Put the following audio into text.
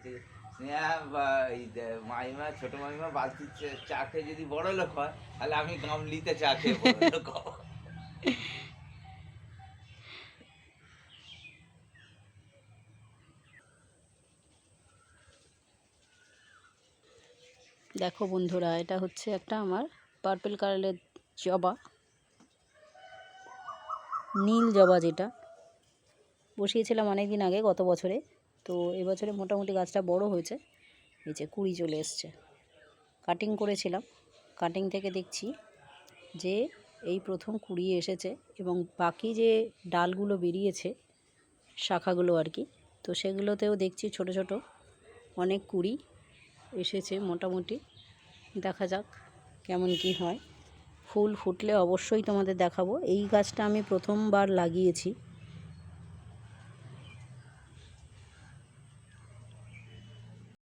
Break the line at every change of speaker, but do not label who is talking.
থেকে স্নেহা বা এই মাইমা, ছোট মাইমা বালতির চা খেয়ে যদি বড় লোক হয়, তাহলে আমি গামলিতে চা খেয়ে বড় লোক হব।
দেখো বন্ধুরা, এটা হচ্ছে একটা আমার পার্পল কালারের জবা, নীল জবা, যেটা বসিয়েছিলাম অনেক দিন আগে, গত বছরে। তো এবছরে মোটামুটি গাছটা বড় হয়েছে, এই যে কুড়ি চলে এসছে। কাটিং করেছিলাম, কাটিং থেকে দেখছি যে এই প্রথম কুড়ি এসেছে, এবং বাকি যে ডালগুলো বেরিয়েছে, শাখাগুলো আর কি, তো সেগুলোতেও দেখছি ছোট ছোট অনেক কুড়ি এসেছে মোটামুটি। দেখা যাক কেমন কি হয়। ফুল ফুটলে অবশ্যই তোমাদের দেখাবো। এই গাছটা আমি প্রথমবার লাগিয়েছি,